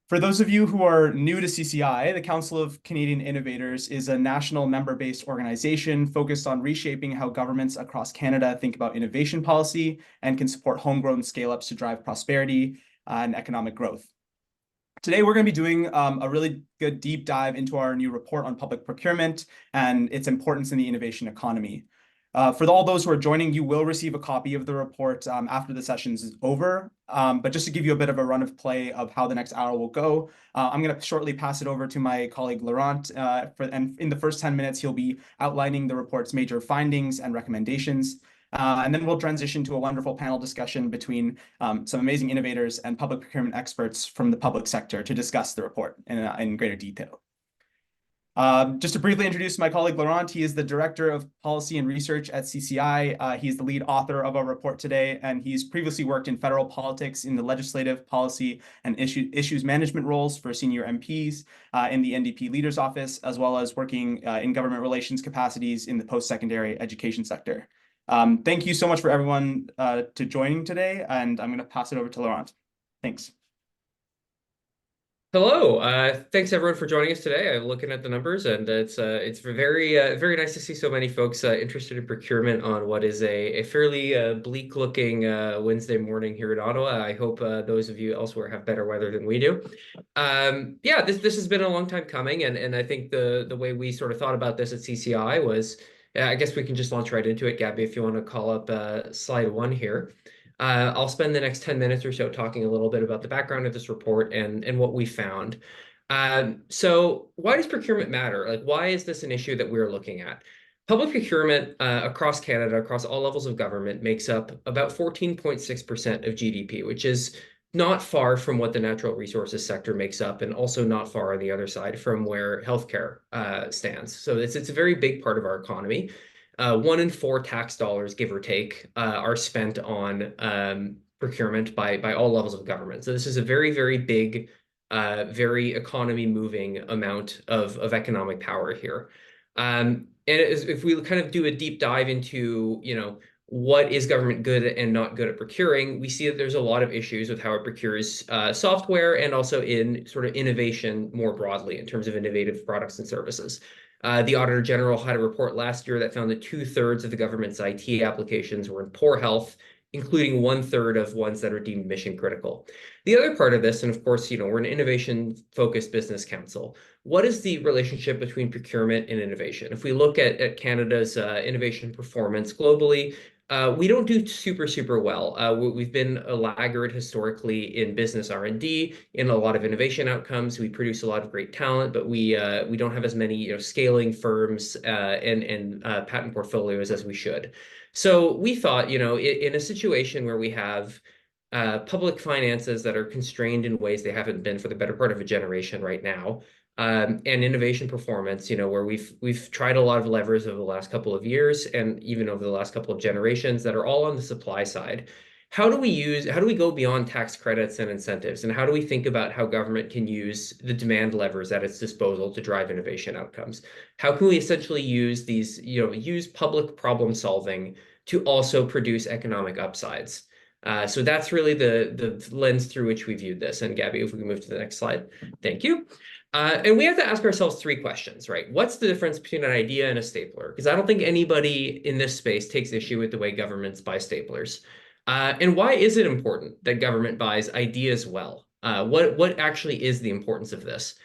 For those of you who are new to CCI, the Council of Canadian Innovators is a national member-based organization focused on reshaping how governments across Canada think about innovation policy and can support homegrown scale-ups to drive prosperity and economic growth. Today, we're going to be doing a really good deep dive into our new report on public procurement and its importance in the innovation economy. For all those who are joining, you will receive a copy of the report after the session is over. But just to give you a bit of a run of play of how the next hour will go, I'm going to shortly pass it over to my colleague Laurent. And in the first 10 minutes, he'll be outlining the report's major findings and recommendations. And then we'll transition to a wonderful panel discussion between some amazing innovators and public procurement experts from the public sector to discuss the report in greater detail. Just to briefly introduce my colleague Laurent, he is the Director of Policy and Research at CCI. He's the lead author of our report today, and he's previously worked in federal politics in the legislative, policy, and issues management roles for senior MPs in the NDP Leader's Office, as well as working in government relations capacities in the post-secondary education sector. Thank you so much for everyone to joining today, and I'm going to pass it over to Laurent. Thanks. Hello, thanks everyone for joining us today. I'm looking at the numbers, and it's very nice to see so many folks interested in procurement on what is a fairly bleak-looking Wednesday morning here in Ottawa. I hope those of you elsewhere have better weather than we do. Yeah, this has been a long time coming, and I think the way we sort of thought about this at CCI was, I guess we can just launch right into it. Gabby, if you want to call up slide 1 here. I'll spend the next 10 minutes or so talking a little bit about the background of this report and what we found. So why does procurement matter? Like, why is this an issue that we're looking at? Public procurement across Canada, across all levels of government, makes up about 14.6% of GDP, which is not far from what the natural resources sector makes up, and also not far on the other side from where healthcare stands. So it's a very big part of our economy. 1 in 4 tax dollars, give or take, are spent on procurement by all levels of government. So this is a very big, very economy-moving amount of economic power here. And if we kind of do a deep dive into, what is government good and not good at procuring, we see that there's a lot of issues with how it procures software and also in sort of innovation more broadly in terms of innovative products and services. The Auditor General had a report last year that found that 2/3 of the government's IT applications were in poor health, including 1/3 of ones that are deemed mission critical. The other part of this, and of course, we're an innovation-focused business council. What is the relationship between procurement and innovation? If we look at Canada's innovation performance globally, we don't do super well. We've been a laggard historically in business R&D, in a lot of innovation outcomes. We produce a lot of great talent, but we don't have as many scaling firms and patent portfolios as we should. So we thought, in a situation where we have public finances that are constrained in ways they haven't been for the better part of a generation right now, and innovation performance, where we've tried a lot of levers over the last couple of years and even over the last couple of generations that are all on the supply side. How do we go beyond tax credits and incentives, and how do we think about how government can use the demand levers at its disposal to drive innovation outcomes? How can we essentially use these, use public problem solving to also produce economic upsides? So that's really the lens through which we viewed this. And Gabby, if we can move to the next slide. Thank you. And we have to ask ourselves 3 questions, right? What's the difference between an idea and a stapler? Because I don't think anybody in this space takes issue with the way governments buy staplers. And why is it important that government buys ideas well? What actually is the importance of this?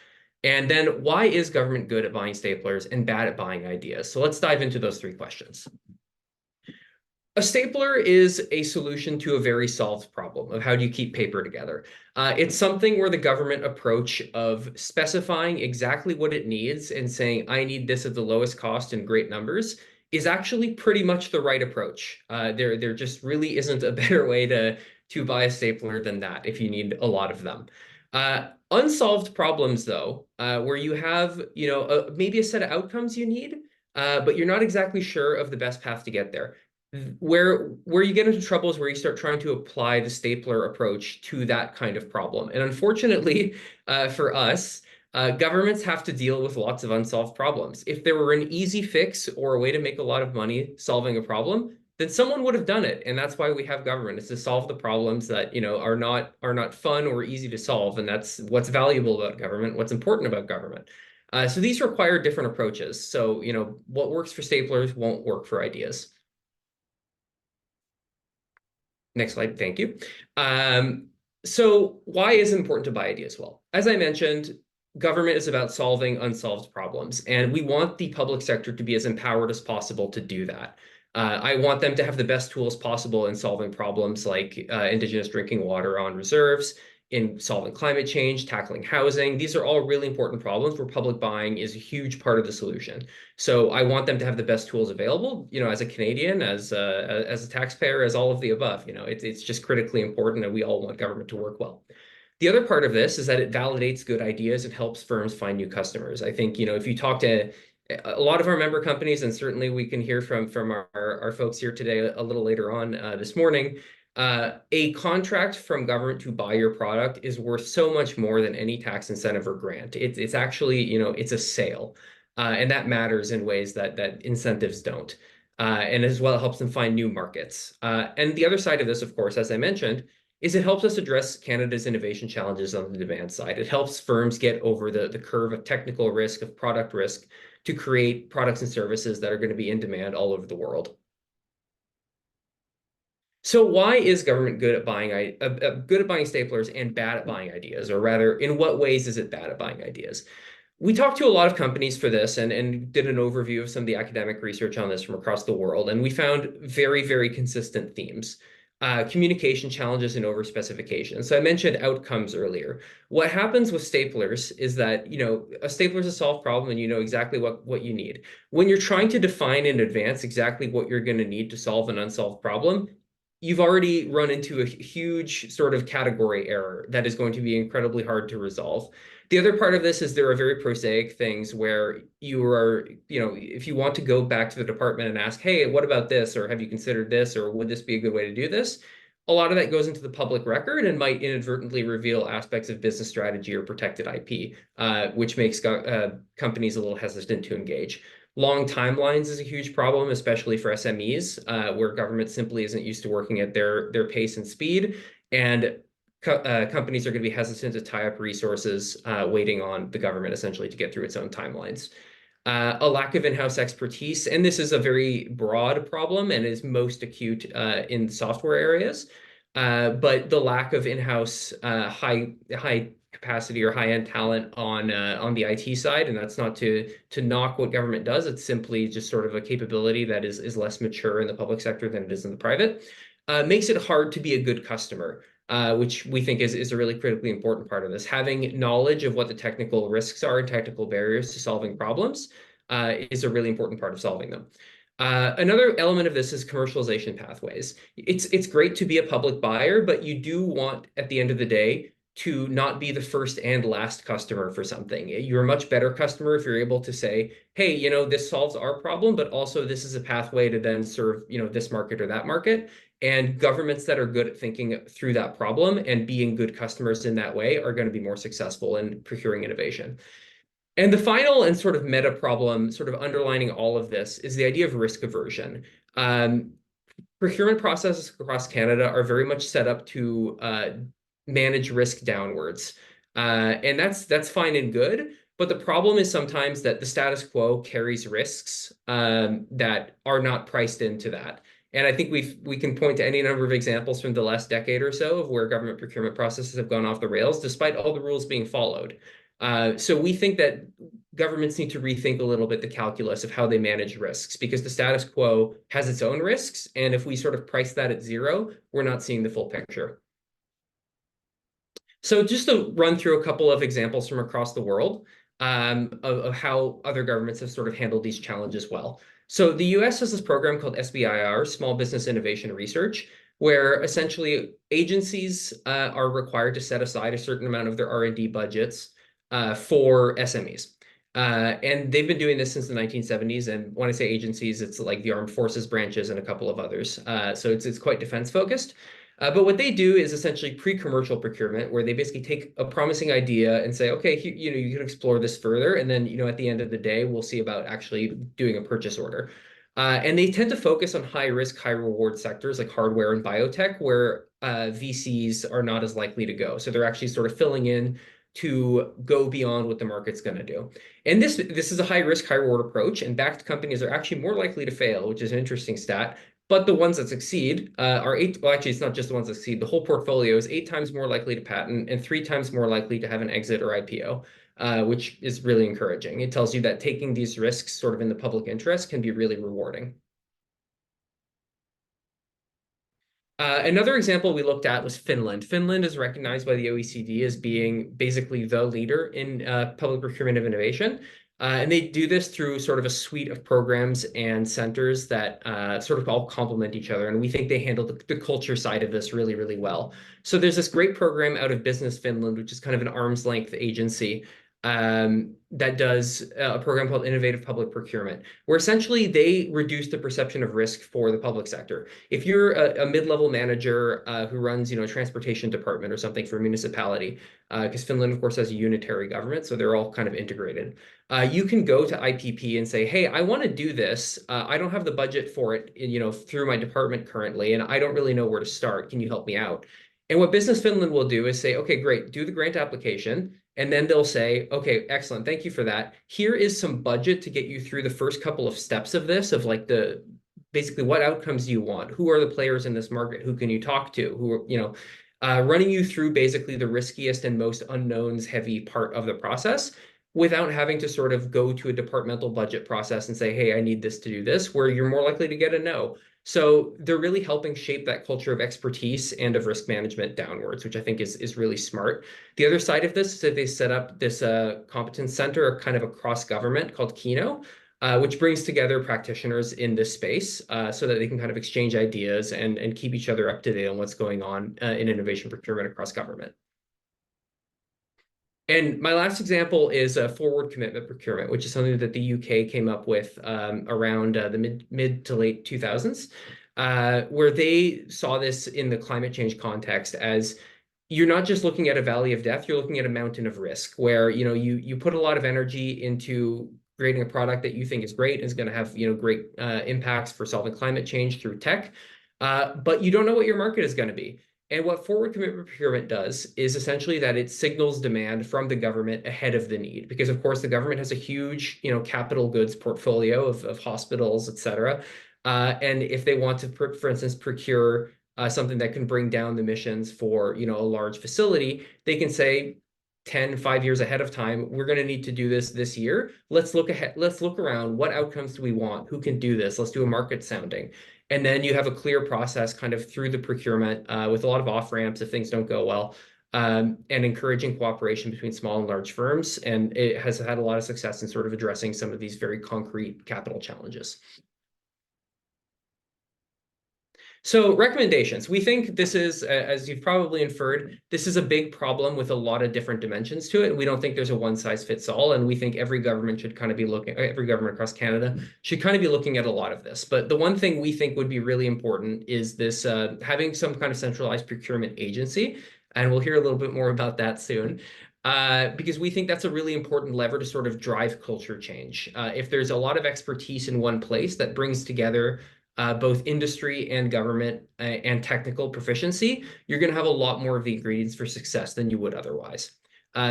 And then why is government good at buying staplers and bad at buying ideas? So let's dive into those 3 questions. A stapler is a solution to a very solved problem of how do you keep paper together. It's something where the government approach of specifying exactly what it needs and saying, I need this at the lowest cost and great numbers, is actually pretty much the right approach. There just really isn't a better way to buy a stapler than that if you need a lot of them. Unsolved problems, though, where you have maybe a set of outcomes you need, but you're not exactly sure of the best path to get there. Where you get into trouble is where you start trying to apply the stapler approach to that kind of problem. And unfortunately, for us, governments have to deal with lots of unsolved problems. If there were an easy fix or a way to make a lot of money solving a problem, then someone would have done it. And that's why we have government, is to solve the problems that, are not fun or easy to solve. And that's what's valuable about government, what's important about government. So these require different approaches. So, what works for staplers won't work for ideas. Next slide, thank you. So why is it important to buy ideas well? As I mentioned, government is about solving unsolved problems, and we want the public sector to be as empowered as possible to do that. I want them to have the best tools possible in solving problems like Indigenous drinking water on reserves, in solving climate change, tackling housing. These are all really important problems where public buying is a huge part of the solution. So I want them to have the best tools available, as a Canadian, as a taxpayer, as all of the above. It's just critically important, and we all want government to work well. The other part of this is that it validates good ideas and helps firms find new customers. I think, if you talk to a lot of our member companies, and certainly we can hear from our folks here today a little later on this morning, a contract from government to buy your product is worth so much more than any tax incentive or grant. It's actually, it's a sale. And that matters in ways that incentives don't. And as well, it helps them find new markets. And the other side of this, of course, as I mentioned, is it helps us address Canada's innovation challenges on the demand side. It helps firms get over the curve of technical risk, of product risk, to create products and services that are going to be in demand all over the world. So why is government good at buying staplers and bad at buying ideas? Or rather, in what ways is it bad at buying ideas? We talked to a lot of companies for this and did an overview of some of the academic research on this from across the world. And we found very, very consistent themes. Communication challenges and overspecification. So I mentioned outcomes earlier. What happens with staplers is that, a stapler is a solved problem and you know exactly what you need. When you're trying to define in advance exactly what you're going to need to solve an unsolved problem, you've already run into a huge sort of category error that is going to be incredibly hard to resolve. The other part of this is there are very prosaic things where you are, if you want to go back to the department and ask, hey, what about this? Or have you considered this? Or would this be a good way to do this? A lot of that goes into the public record and might inadvertently reveal aspects of business strategy or protected IP, which makes companies a little hesitant to engage. Long timelines is a huge problem, especially for SMEs, where government simply isn't used to working at their pace and speed. And companies are going to be hesitant to tie up resources waiting on the government essentially to get through its own timelines. A lack of in-house expertise, and this is a very broad problem and is most acute in software areas. But the lack of in-house high capacity or high-end talent on the IT side, and that's not to knock what government does. It's simply just sort of a capability that is less mature in the public sector than it is in the private. Makes it hard to be a good customer, which we think is a really critically important part of this. Having knowledge of what the technical risks are and technical barriers to solving problems is a really important part of solving them. Another element of this is commercialization pathways. It's great to be a public buyer, but you do want, at the end of the day, to not be the first and last customer for something. You're a much better customer if you're able to say, hey, this solves our problem, but also this is a pathway to then serve, this market or that market. And governments that are good at thinking through that problem and being good customers in that way are going to be more successful in procuring innovation. And the final and sort of meta problem, sort of underlining all of this, is the idea of risk aversion. Procurement processes across Canada are very much set up to manage risk downwards. And that's fine and good. But the problem is sometimes that the status quo carries risks that are not priced into that. And I think we can point to any number of examples from the last decade or so of where government procurement processes have gone off the rails, despite all the rules being followed. So we think that governments need to rethink a little bit the calculus of how they manage risks, because the status quo has its own risks. And if we sort of price that at zero, we're not seeing the full picture. So just to run through a couple of examples from across the world of how other governments have sort of handled these challenges well. So the US has this program called SBIR, Small Business Innovation Research, where essentially agencies are required to set aside a certain amount of their R&D budgets for SMEs. And they've been doing this since the 1970s. And when I say agencies, it's like the armed forces branches and a couple of others. So it's quite defense focused. But what they do is essentially pre-commercial procurement, where they basically take a promising idea and say, okay, you can explore this further. And then, at the end of the day, we'll see about actually doing a purchase order. And they tend to focus on high risk, high reward sectors like hardware and biotech, where VCs are not as likely to go. So they're actually sort of filling in to go beyond what the market's going to do. And this is a high risk, high reward approach, and backed companies are actually more likely to fail, which is an interesting stat. But the ones that succeed are well, actually, it's not just the ones that succeed. The whole portfolio is 8 times more likely to patent and 3 times more likely to have an exit or IPO. Which is really encouraging. It tells you that taking these risks sort of in the public interest can be really rewarding. Another example we looked at was Finland. Finland is recognized by the OECD as being basically the leader in public procurement of innovation. And they do this through sort of a suite of programs and centers that sort of all complement each other. And we think they handle the culture side of this really, really well. So there's this great program out of Business Finland, which is kind of an arm's length agency that does a program called Innovative Public Procurement, where essentially they reduce the perception of risk for the public sector. If you're a mid-level manager who runs, a transportation department or something for a municipality, because Finland, of course, has a unitary government, so they're all kind of integrated. You can go to IPP and say, hey, I want to do this. I don't have the budget for it, through my department currently, and I don't really know where to start. Can you help me out? And what Business Finland will do is say, okay, great, do the grant application. And then they'll say, okay, excellent, thank you for that. Here is some budget to get you through the first couple of steps of this, of like basically what outcomes do you want? Who are the players in this market? Who can you talk to? Who are, running you through basically the riskiest and most unknowns heavy part of the process without having to sort of go to a departmental budget process and say, hey, I need this to do this, where you're more likely to get a no. So they're really helping shape that culture of expertise and of risk management downwards, which I think is really smart. The other side of this is that they set up this competence center kind of across government called Kino, which brings together practitioners in this space so that they can kind of exchange ideas and keep each other up to date on what's going on in innovation procurement across government. And my last example is a forward commitment procurement, which is something that the UK came up with around the mid to late 2000s, where they saw this in the climate change context as you're not just looking at a valley of death, you're looking at a mountain of risk, where you put a lot of energy into creating a product that you think is great, is going to have great impacts for solving climate change through tech, but you don't know what your market is going to be. And what forward commitment procurement does is essentially that it signals demand from the government ahead of the need, because of course the government has a huge, capital goods portfolio of hospitals, et cetera. And if they want to, for instance, procure something that can bring down the emissions for, a large facility, they can say 5 years ahead of time, we're going to need to do this year. Let's look ahead. Let's look around. What outcomes do we want? Who can do this? Let's do a market sounding. And then you have a clear process kind of through the procurement with a lot of off ramps if things don't go well, and encouraging cooperation between small and large firms. And it has had a lot of success in sort of addressing some of these very concrete capital challenges. So recommendations. We think this is, as you've probably inferred, this is a big problem with a lot of different dimensions to it. We don't think there's a one size fits all. And we think every government should kind of be looking, every government across Canada should kind of be looking at a lot of this. But the one thing we think would be really important is this having some kind of centralized procurement agency. And we'll hear a little bit more about that soon. Because we think that's a really important lever to sort of drive culture change. If there's a lot of expertise in one place that brings together both industry and government and technical proficiency, you're going to have a lot more of the ingredients for success than you would otherwise.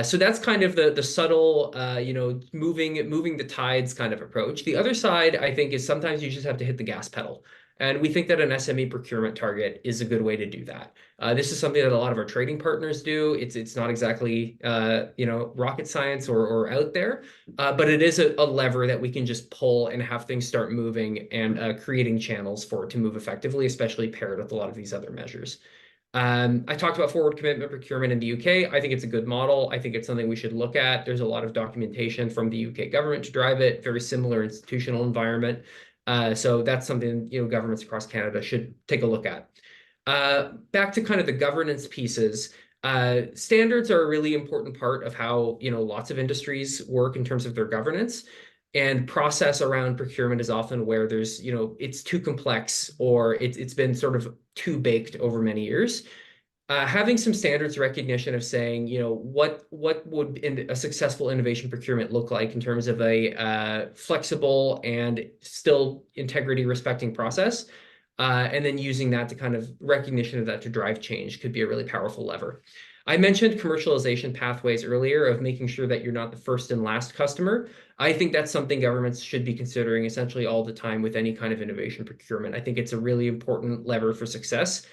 So that's kind of the subtle, moving the tides kind of approach. The other side, I think, is sometimes you just have to hit the gas pedal. And we think that an SME procurement target is a good way to do that. This is something that a lot of our trading partners do. It's not exactly rocket science or out there, but it is a lever that we can just pull and have things start moving and creating channels for it to move effectively, especially paired with a lot of these other measures. I talked about forward commitment procurement in the UK. I think it's a good model. I think it's something we should look at. There's a lot of documentation from the UK government to drive it, very similar institutional environment. So that's something governments across Canada should take a look at. Back to kind of the governance pieces. Standards are a really important part of how lots of industries work in terms of their governance. And process around procurement is often where there's it's too complex or it's been sort of too baked over many years. having some standards recognition of saying, what would a successful innovation procurement look like in terms of a flexible and still integrity respecting process, and then using that to kind of recognition of that to drive change could be a really powerful lever. I mentioned commercialization pathways earlier of making sure that you're not the first and last customer. I think that's something governments should be considering essentially all the time with any kind of innovation procurement. I think it's a really important lever for success,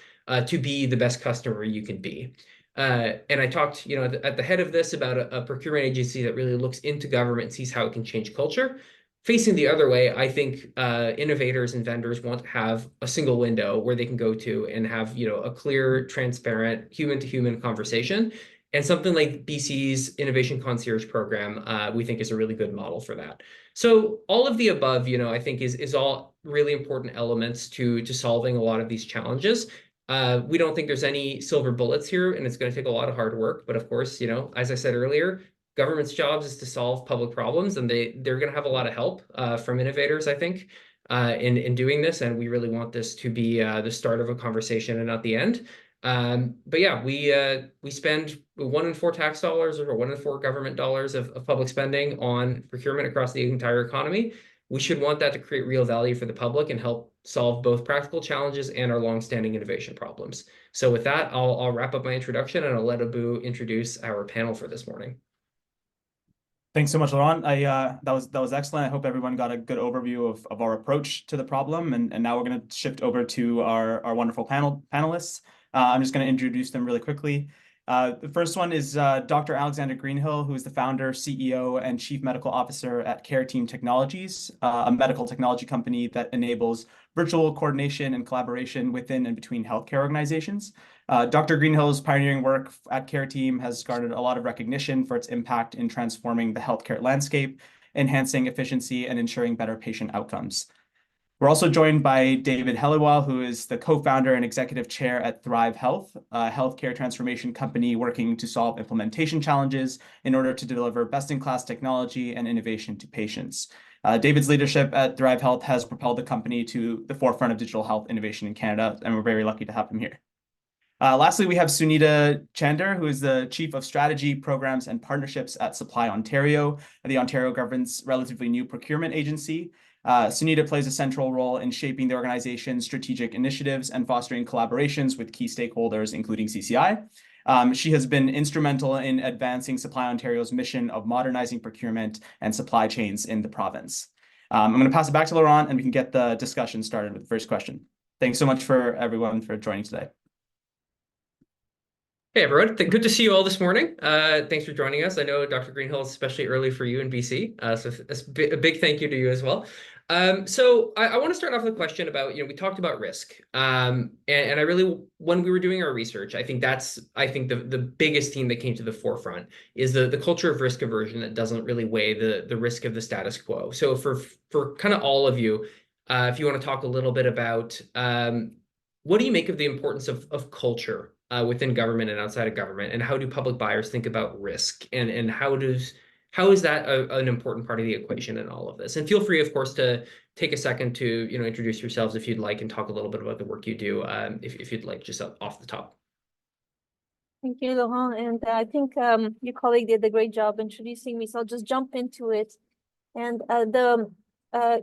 to be the best customer you can be. And I talked, at the head of this about a procurement agency that really looks into government and sees how it can change culture. Facing the other way, I think innovators and vendors want to have a single window where they can go to and have, a clear, transparent, human-to-human conversation. And something like BC's Innovation Concierge program, we think is a really good model for that. So all of the above, I think is all really important elements to solving a lot of these challenges. We don't think there's any silver bullets here, and it's going to take a lot of hard work. But of course, as I said earlier, government's jobs is to solve public problems, and they're going to have a lot of help from innovators, I think, in doing this. And we really want this to be the start of a conversation and not the end. But yeah, we spend 1 in 4 tax dollars or 1 in 4 government dollars of public spending on procurement across the entire economy. We should want that to create real value for the public and help solve both practical challenges and our longstanding innovation problems. So with that, I'll wrap up my introduction and I'll let Abu introduce our panel for this morning. Thanks so much, Laurent. That was excellent. I hope everyone got a good overview of our approach to the problem. And now we're going to shift over to our wonderful panelists. I'm just going to introduce them really quickly. The first one is Dr. Alexandra Greenhill, who is the founder, CEO, and Chief Medical Officer at Careteam Technologies, a medical technology company that enables virtual coordination and collaboration within and between healthcare organizations. Dr. Greenhill's pioneering work at Careteam has garnered a lot of recognition for its impact in transforming the healthcare landscape, enhancing efficiency, and ensuring better patient outcomes. We're also joined by David Helliwell, who is the co-founder and executive chair at Thrive Health, a healthcare transformation company working to solve implementation challenges in order to deliver best-in-class technology and innovation to patients. David's leadership at Thrive Health has propelled the company to the forefront of digital health innovation in Canada, and we're very lucky to have him here. Lastly, we have Sunita Chander, who is the Chief of Strategy, Programs, and Partnerships at Supply Ontario, the Ontario government's relatively new procurement agency. Sunita plays a central role in shaping the organization's strategic initiatives and fostering collaborations with key stakeholders, including CCI. She has been instrumental in advancing Supply Ontario's mission of modernizing procurement and supply chains in the province. I'm going to pass it back to Laurent, and we can get the discussion started with the first question. Thanks so much for everyone for joining today. Hey, everyone. Good to see you all this morning. Thanks for joining us. I know Dr. Greenhill is especially early for you in BC, so a big thank you to you as well. So I want to start off with a question about, we talked about risk. And I really, when we were doing our research, I think the biggest theme that came to the forefront is the culture of risk aversion that doesn't really weigh the risk of the status quo. So for kind of all of you, if you want to talk a little bit about what do you make of the importance of culture within government and outside of government, and how do public buyers think about risk, and how is that an important part of the equation in all of this? And feel free, of course, to take a second to introduce yourselves if you'd like, and talk a little bit about the work you do, if you'd like, just off the top. Thank you, Laurent. And I think your colleague did a great job introducing me, so I'll just jump into it. And the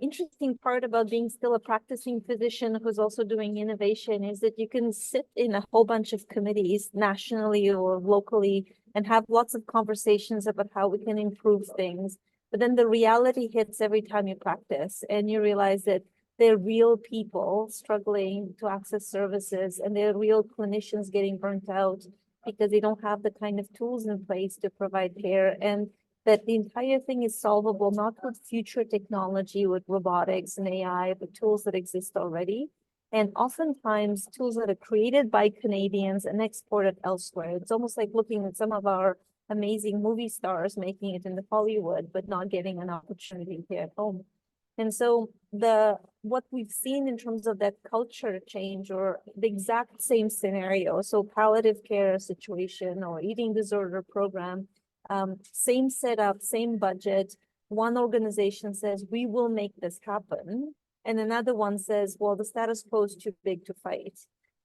interesting part about being still a practicing physician who's also doing innovation is that you can sit in a whole bunch of committees nationally or locally and have lots of conversations about how we can improve things. But then the reality hits every time you practice, and you realize that they're real people struggling to access services, and they're real clinicians getting burnt out because they don't have the kind of tools in place to provide care, and that the entire thing is solvable, not with future technology, with robotics and AI, but tools that exist already. And oftentimes tools that are created by Canadians and exported elsewhere. It's almost like looking at some of our amazing movie stars making it into Hollywood, but not getting an opportunity here at home. And so what we've seen in terms of that culture change, or the exact same scenario, so palliative care situation or eating disorder program, same setup, same budget. One organization says, we will make this happen. And another one says, well, the status quo is too big to fight.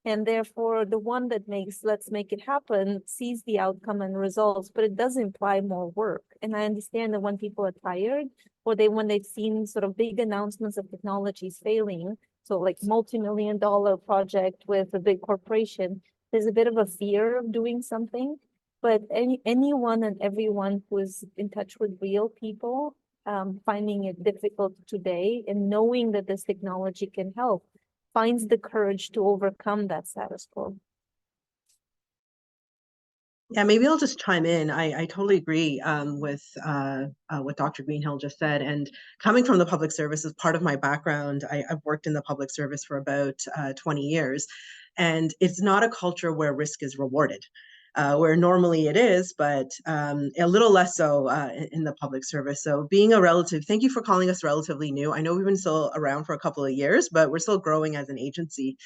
And therefore, the one that makes let's make it happen sees the outcome and results, but it does imply more work. And I understand that when people are tired, or when they've seen sort of big announcements of technologies failing, so like multi-million-dollar project with a big corporation, there's a bit of a fear of doing something. But anyone and everyone who is in touch with real people, finding it difficult today and knowing that this technology can help, finds the courage to overcome that status quo. Yeah, maybe I'll just chime in. I totally agree with what Dr. Greenhill just said. And coming from the public service is part of my background. I've worked in the public service for about 20 years. And it's not a culture where risk is rewarded. Where normally it is, but a little less so in the public service. So being a relative, thank you for calling us relatively new. I know we've been still around for a couple of years, but we're still growing as an agency.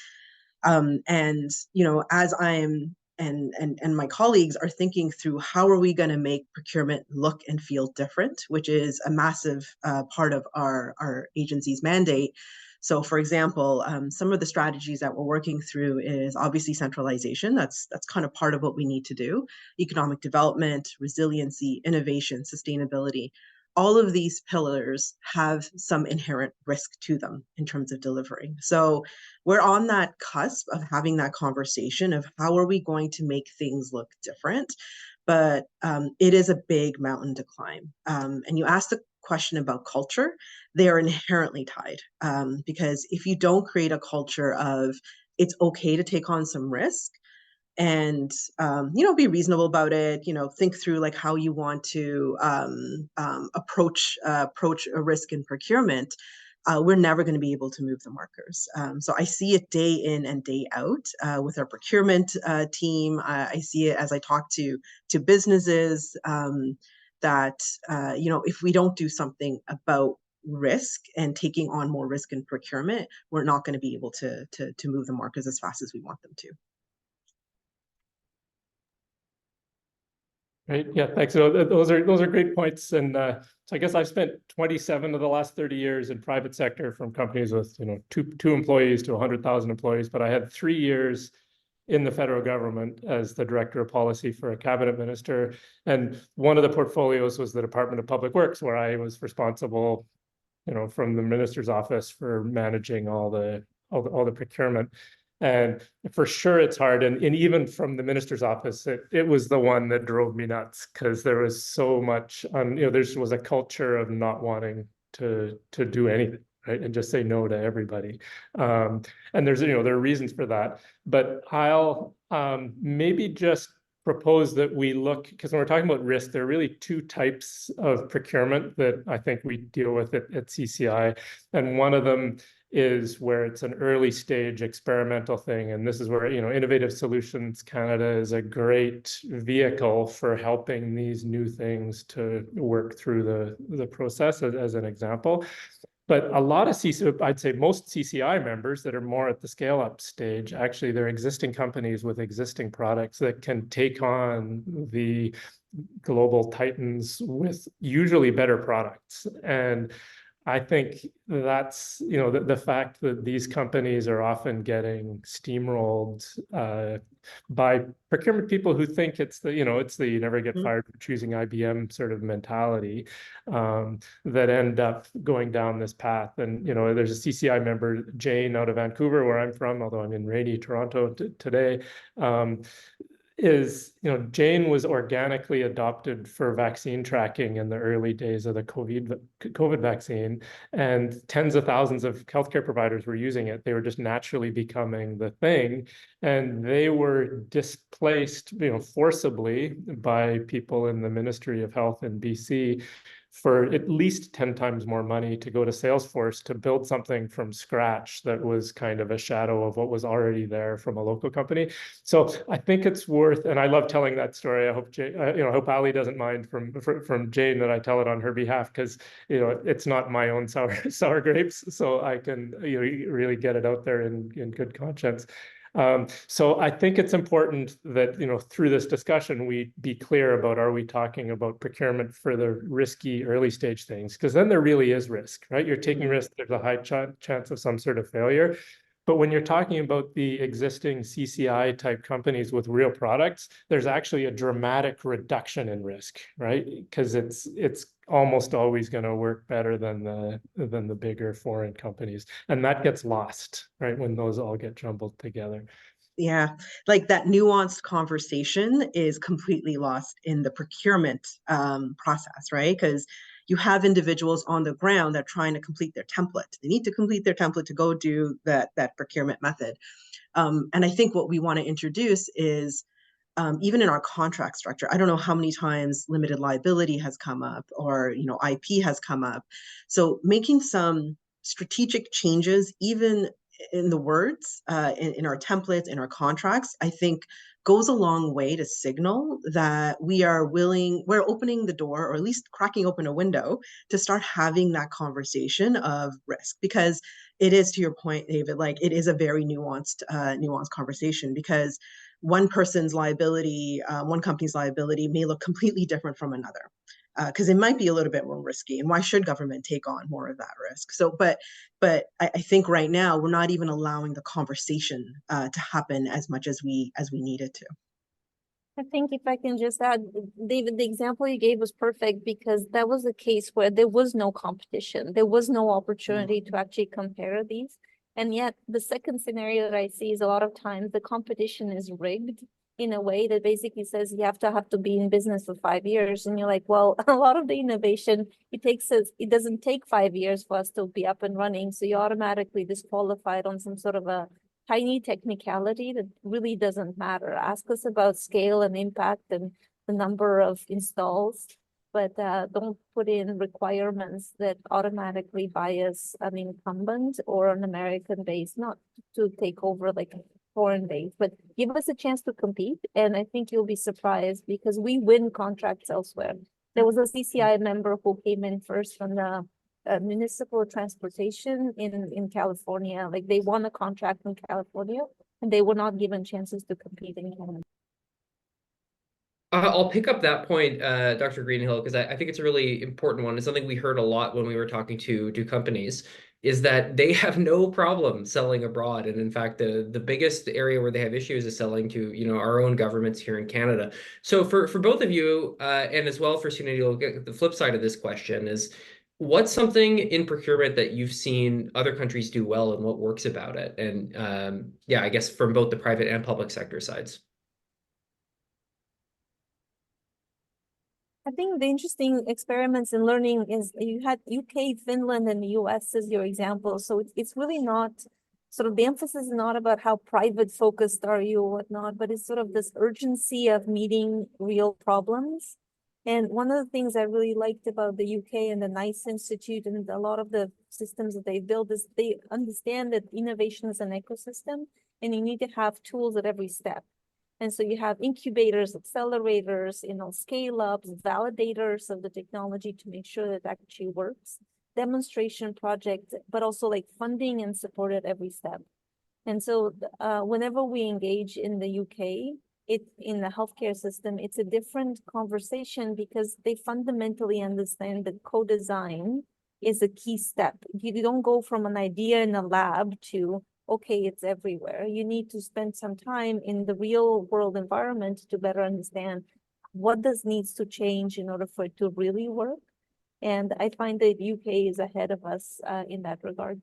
And, you know, as I'm and my colleagues are thinking through how are we going to make procurement look and feel different, which is a massive part of our agency's mandate. So, for example, some of the strategies that we're working through is obviously centralization. That's kind of part of what we need to do. Economic development, resiliency, innovation, sustainability. All of these pillars have some inherent risk to them in terms of delivering. So we're on that cusp of having that conversation of how are we going to make things look different. But it is a big mountain to climb. And you asked the question about culture, they are inherently tied because if you don't create a culture of it's okay to take on some risk and you know, be reasonable about it, you know, think through like how you want to approach a risk in procurement, we're never going to be able to move the markers. So I see it day in and day out with our procurement team. I see it as I talk to businesses that you know, if we don't do something about risk and taking on more risk in procurement, we're not going to be able to move the markers as fast as we want them to. Right. Yeah. Thanks. So those are great points. And so I guess I've spent 27 of the last 30 years in private sector, from companies with, you know, two employees to 100,000 employees. But I had 3 years in the federal government as the director of policy for a cabinet minister. And one of the portfolios was the Department of Public Works, where I was responsible, you know, from the minister's office for managing all the procurement. And for sure, it's hard. And even from the minister's office, it was the one that drove me nuts, because there was so much, you know, there was a culture of not wanting to do anything, right? And just say no to everybody. And there's, you know, there are reasons for that. But I'll maybe just propose that we look, because when we're talking about risk, there are really 2 types of procurement that I think we deal with at CCI. And one of them is where it's an early stage experimental thing. And this is where, you know, Innovative Solutions Canada is a great vehicle for helping these new things to work through the process, as an example. But a lot of I'd say most CCI members that are more at the scale up stage, actually they're existing companies with existing products that can take on the global titans with usually better products. And I think that's, you know, the fact that these companies are often getting steamrolled by procurement people who think it's the, you know, it's the you never get fired for choosing IBM sort of mentality, that end up going down this path. And, you know, there's a CCI member, Jane, out of Vancouver, where I'm from, although I'm in rainy Toronto today. Is, you know, Jane was organically adopted for vaccine tracking in the early days of the COVID vaccine, and tens of thousands of healthcare providers were using it. They were just naturally becoming the thing, and they were displaced, you know, forcibly by people in the Ministry of Health in BC for at least 10 times more money to go to Salesforce to build something from scratch that was kind of a shadow of what was already there from a local company. So I think it's worth, and I love telling that story. I hope Jane, you know, I hope Ali doesn't mind from Jane that I tell it on her behalf, because, you know, it's not my own sour grapes, so I can, you know, really get it out there in good conscience. So I think it's important that, you know, through this discussion, we be clear about, are we talking about procurement for the risky early stage things? Because then there really is risk, right? You're taking risk, there's a high chance of some sort of failure. But when you're talking about the existing CCI type companies with real products, there's actually a dramatic reduction in risk, right? Because it's almost always going to work better than the bigger foreign companies. And that gets lost, right? When those all get jumbled together. Yeah, like that nuanced conversation is completely lost in the procurement process, right? Because you have individuals on the ground that are trying to complete their template. They need to complete their template to go do that procurement method. And I think what we want to introduce is even in our contract structure, I don't know how many times limited liability has come up, or IP has come up. So making some strategic changes, even in the words, in our templates, in our contracts, I think goes a long way to signal that we're opening the door, or at least cracking open a window, to start having that conversation of risk. Because it is, to your point, David, like it is a very nuanced conversation, because one person's liability, one company's liability may look completely different from another, because it might be a little bit more risky. And why should government take on more of that risk? So, but I think right now we're not even allowing the conversation to happen as much as we needed to. I think if I can just add, David, the example you gave was perfect, because that was a case where there was no competition. There was no opportunity to actually compare these. And yet the second scenario that I see is a lot of times the competition is rigged in a way that basically says you have to be in business for 5 years. And you're like, well, a lot of the innovation, it doesn't take 5 years for us to be up and running. So you're automatically disqualified on some sort of a tiny technicality that really doesn't matter. Ask us about scale and impact and the number of installs, but don't put in requirements that automatically bias an incumbent or an American base, not to take over like a foreign base, but give us a chance to compete. And I think you'll be surprised, because we win contracts elsewhere. There was a CCI member who came in first from the municipal transportation in California. Like they won a contract in California and they were not given chances to compete in Canada. I'll pick up that point, Dr. Greenhill, because I think it's a really important one. It's something we heard a lot when we were talking to companies, is that they have no problem selling abroad. And in fact, the biggest area where they have issues is selling to, our own governments here in Canada. So for both of you, and as well for Sunita, you'll get the flip side of this question is, what's something in procurement that you've seen other countries do well, and what works about it? And yeah, I guess from both the private and public sector sides. I think the interesting experiments in learning is you had UK, Finland, and the US as your example. So it's really not sort of, the emphasis is not about how private focused are you or whatnot, but it's sort of this urgency of meeting real problems. And one of the things I really liked about the UK and the NICE Institute and a lot of the systems that they build is they understand that innovation is an ecosystem and you need to have tools at every step. And so you have incubators, accelerators, scale-ups, validators of the technology to make sure that it actually works, demonstration projects, but also like funding and support at every step. And so whenever we engage in the UK, in the healthcare system, it's a different conversation, because they fundamentally understand that co-design is a key step. You don't go from an idea in a lab to, okay, it's everywhere. You need to spend some time in the real world environment to better understand what needs to change in order for it to really work. And I find that UK is ahead of us in that regard.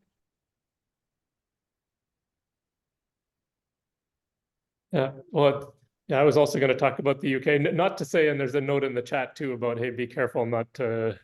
Yeah, well, yeah, I was also going to talk about the UK, not to say, and there's a note in the chat too about, hey, be careful not to,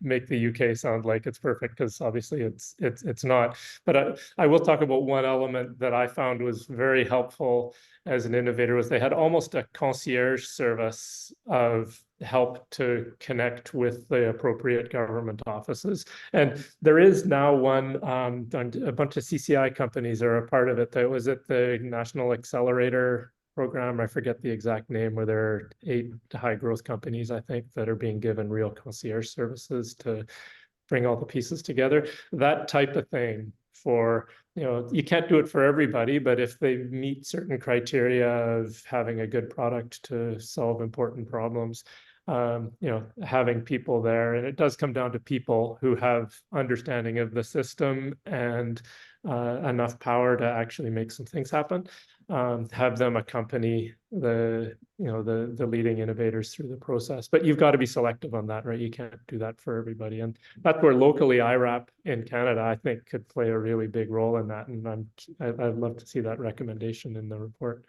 make the UK sound like it's perfect, because obviously it's not. But I will talk about one element that I found was very helpful as an innovator, was they had almost a concierge service of help to connect with the appropriate government offices. And there is now one, a bunch of CCI companies are a part of it. That was at the National Accelerator program. I forget the exact name, where there are 8 high growth companies, I think, that are being given real concierge services to bring all the pieces together. That type of thing for, you can't do it for everybody, but if they meet certain criteria of having a good product to solve important problems, having people there. And it does come down to people who have understanding of the system and enough power to actually make some things happen. Have them accompany the leading innovators through the process. But you've got to be selective on that, right? You can't do that for everybody. And that's where locally IRAP in Canada, I think, could play a really big role in that. And I'd love to see that recommendation in the report.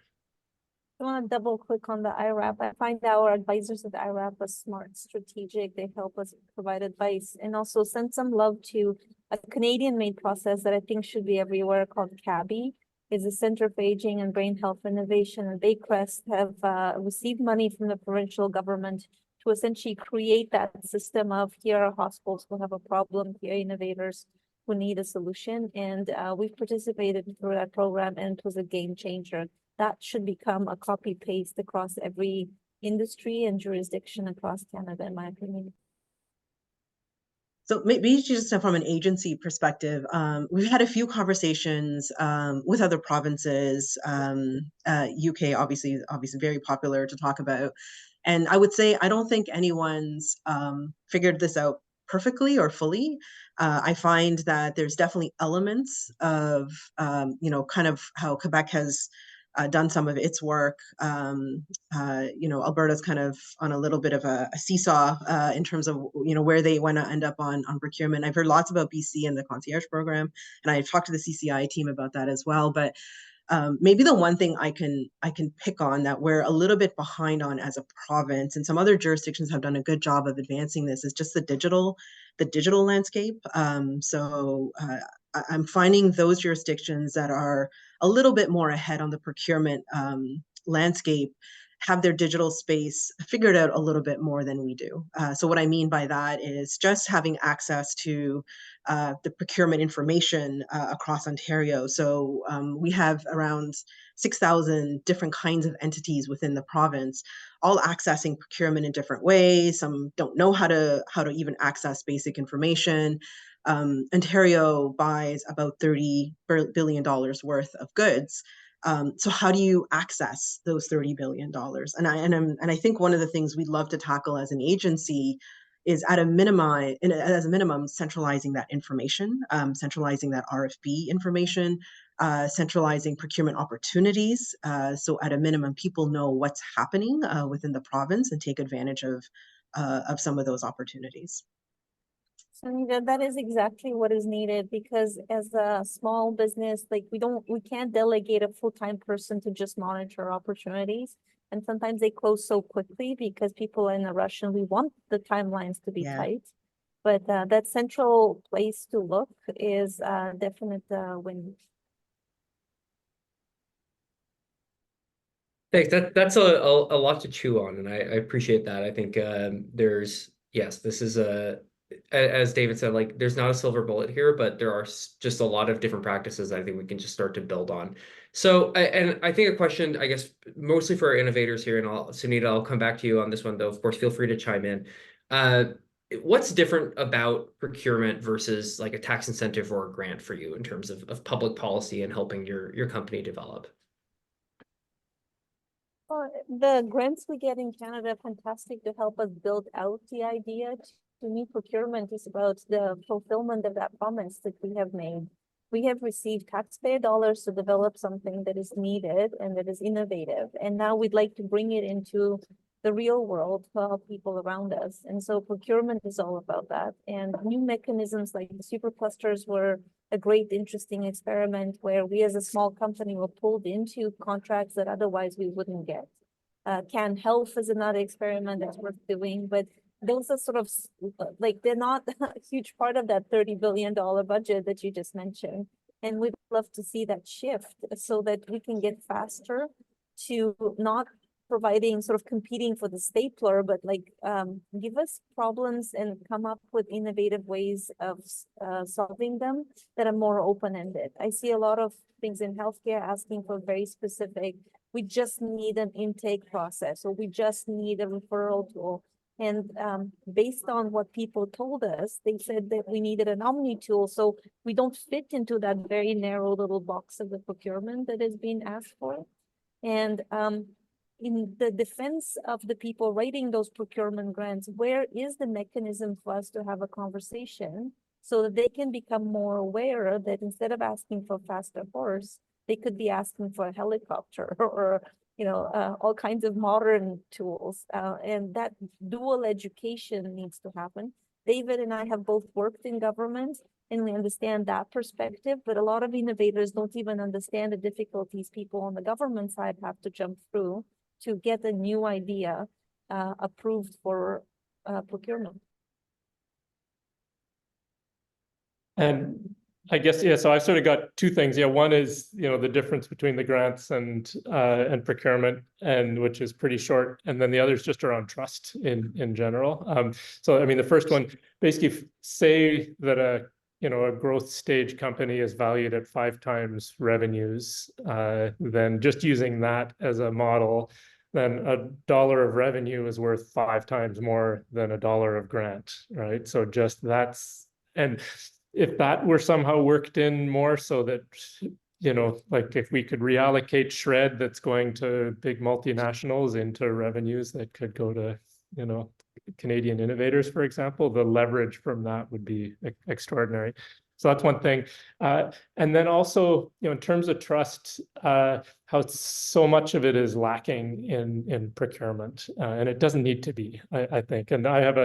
I want to double click on the IRAP. I find our advisors at the IRAP are smart, strategic. They help us provide advice and also send some love to a Canadian-made process that I think should be everywhere called CABI. Is the Center for Aging and Brain Health Innovation, and Baycrest have received money from the provincial government to essentially create that system of here are hospitals who have a problem, here are innovators who need a solution. And we've participated through that program, and it was a game changer. That should become a copy paste across every industry and jurisdiction across Canada, in my opinion. So maybe just from an agency perspective, we've had a few conversations with other provinces. UK obviously very popular to talk about, and I would say I don't think anyone's figured this out perfectly or fully. I find that there's definitely elements of kind of how Quebec has done some of its work. Alberta's kind of on a little bit of a seesaw in terms of where they want to end up on procurement. I've heard lots about BC and the concierge program, and I've talked to the CCI team about that as well. But maybe the one thing I can pick on that we're a little bit behind on as a province, and some other jurisdictions have done a good job of advancing this, is just the digital landscape. I'm finding those jurisdictions that are a little bit more ahead on the procurement landscape have their digital space figured out a little bit more than we do. So what I mean by that is just having access to the procurement information across Ontario. So we have around 6,000 different kinds of entities within the province, all accessing procurement in different ways. Some don't know how to even access basic information. Ontario buys about $30 billion worth of goods. So how do you access those $30 billion? And I think one of the things we'd love to tackle as an agency is as a minimum, centralizing that information, centralizing that RFP information, centralizing procurement opportunities. So at a minimum, people know what's happening within the province and take advantage of some of those opportunities. Sunita, that is exactly what is needed, because as a small business, like we can't delegate a full-time person to just monitor opportunities. And sometimes they close so quickly because people are in a rush, and we want the timelines to be tight. But that central place to look is a definite win. Thanks. That's a lot to chew on, and I appreciate that. I think this is as David said, like there's not a silver bullet here, but there are just a lot of different practices I think we can just start to build on. So, and I think a question, I guess, mostly for our innovators here, and Sunita, I'll come back to you on this one, though. Of course, feel free to chime in. What's different about procurement versus like a tax incentive or a grant for you in terms of public policy and helping your company develop? Well, the grants we get in Canada are fantastic to help us build out the idea. To me, procurement is about the fulfillment of that promise that we have made. We have received taxpayer dollars to develop something that is needed and that is innovative. And now we'd like to bring it into the real world to help people around us. And so procurement is all about that. And new mechanisms like the superclusters were a great, interesting experiment where we as a small company were pulled into contracts that otherwise we wouldn't get. Can Health is another experiment that's worth doing, but those are sort of like, they're not a huge part of that $30 billion budget that you just mentioned. And we'd love to see that shift so that we can get faster to not providing sort of competing for the stapler, but like give us problems and come up with innovative ways of solving them that are more open-ended. I see a lot of things in healthcare asking for very specific, we just need an intake process, or we just need a referral tool. And based on what people told us, they said that we needed an omni tool. So we don't fit into that very narrow little box of the procurement that is being asked for. And in the defense of the people writing those procurement grants, where is the mechanism for us to have a conversation so that they can become more aware that instead of asking for faster horse, they could be asking for a helicopter or all kinds of modern tools, and that dual education needs to happen. David and I have both worked in government, and we understand that perspective, but a lot of innovators don't even understand the difficulties people on the government side have to jump through to get a new idea approved for procurement. And I guess, yeah, so I've sort of got two things. Yeah, one is, the difference between the grants and procurement, and which is pretty short. And then the other is just around trust in general. So, I mean, the first one, basically say that a growth stage company is valued at 5 times revenues, then just using that as a model, then $1 of revenue is worth 5 times more than $1 of grant, right? So just and if that were somehow worked in more so that, like if we could reallocate shred that's going to big multinationals into revenues that could go to, Canadian innovators, for example, the leverage from that would be extraordinary. So that's one thing. And then also, in terms of trust, how so much of it is lacking in procurement, and it doesn't need to be, I think. And I have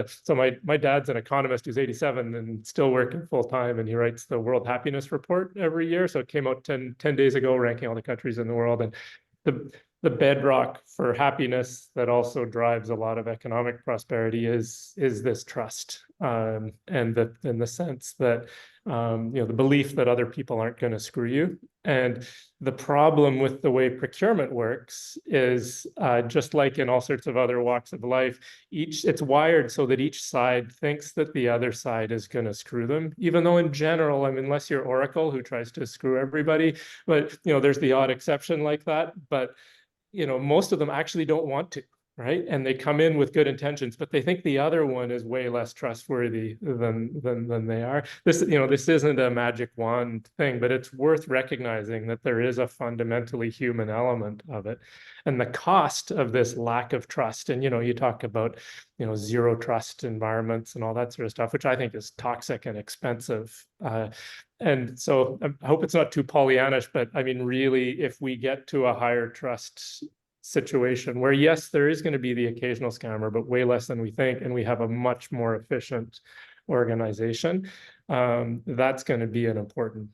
my dad's an economist who's 87 and still working full time, and he writes the World Happiness Report every year. So it came out 10 days ago, ranking all the countries in the world. And the bedrock for happiness that also drives a lot of economic prosperity is this trust, and in the sense that the belief that other people aren't going to screw you. And the problem with the way procurement works is just like in all sorts of other walks of life, it's wired so that each side thinks that the other side is going to screw them, even though in general, I mean, unless you're Oracle who tries to screw everybody, but there's the odd exception like that. But most of them actually don't want to, right? And they come in with good intentions, but they think the other one is way less trustworthy than they are. This isn't a magic wand thing, but it's worth recognizing that there is a fundamentally human element of it. And the cost of this lack of trust, and you talk about zero trust environments and all that sort of stuff, which I think is toxic and expensive. And so I hope it's not too Pollyannish, but I mean, really, if we get to a higher trust situation where, yes, there is going to be the occasional scammer, but way less than we think, and we have a much more efficient organization, that's going to be an important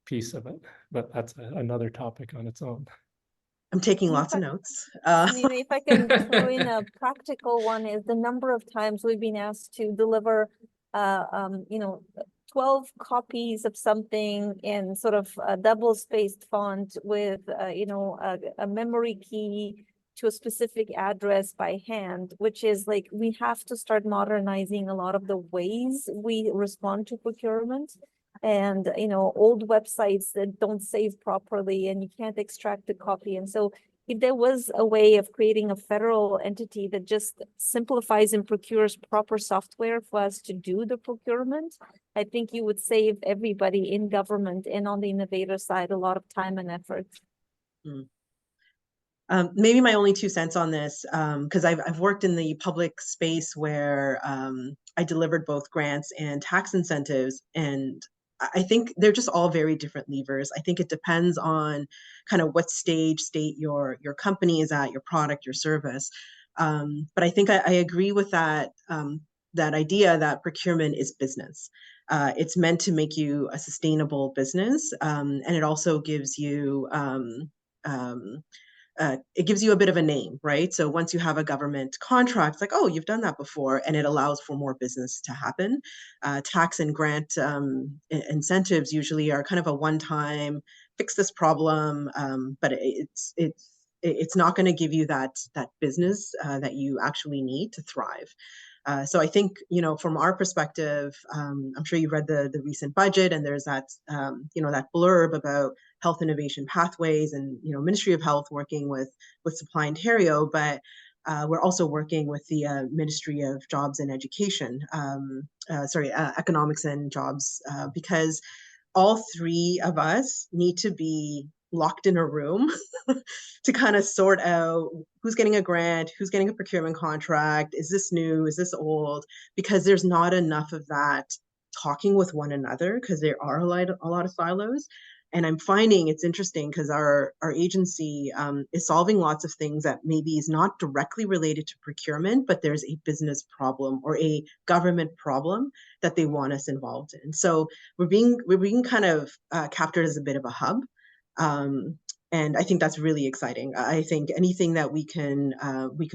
piece of it. But that's another topic on its own. I'm taking lots of notes. If I can throw in a practical one, is the number of times we've been asked to deliver 12 copies of something in sort of a double-spaced font with, a memory key to a specific address by hand, which is like, we have to start modernizing a lot of the ways we respond to procurement. And, old websites that don't save properly and you can't extract a copy. And so if there was a way of creating a federal entity that just simplifies and procures proper software for us to do the procurement, I think you would save everybody in government and on the innovator side a lot of time and effort. Maybe my only 2 cents on this, because I've worked in the public space where I delivered both grants and tax incentives, and I think they're just all very different levers. I think it depends on kind of what state your company is at, your product, your service. But I think I agree with that idea that procurement is business. It's meant to make you a sustainable business, and it also gives you it gives you a bit of a name, right? So once you have a government contract, it's like, oh, you've done that before, and it allows for more business to happen. Tax and grant incentives usually are kind of a one-time fix this problem, but it's not going to give you that business that you actually need to thrive. So I think, from our perspective, I'm sure you read the recent budget, and there's that, that blurb about health innovation pathways and, Ministry of Health working with Supply Ontario, but we're also working with the Ministry of Jobs and Education, Economics and Jobs, because all 3 of us need to be locked in a room to kind of sort out who's getting a grant, who's getting a procurement contract, is this new, is this old, because there's not enough of that talking with one another, because there are a lot of silos. And I'm finding it's interesting because our agency is solving lots of things that maybe is not directly related to procurement, but there's a business problem or a government problem that they want us involved in. So we're being kind of captured as a bit of a hub. And I think that's really exciting. I think anything that we can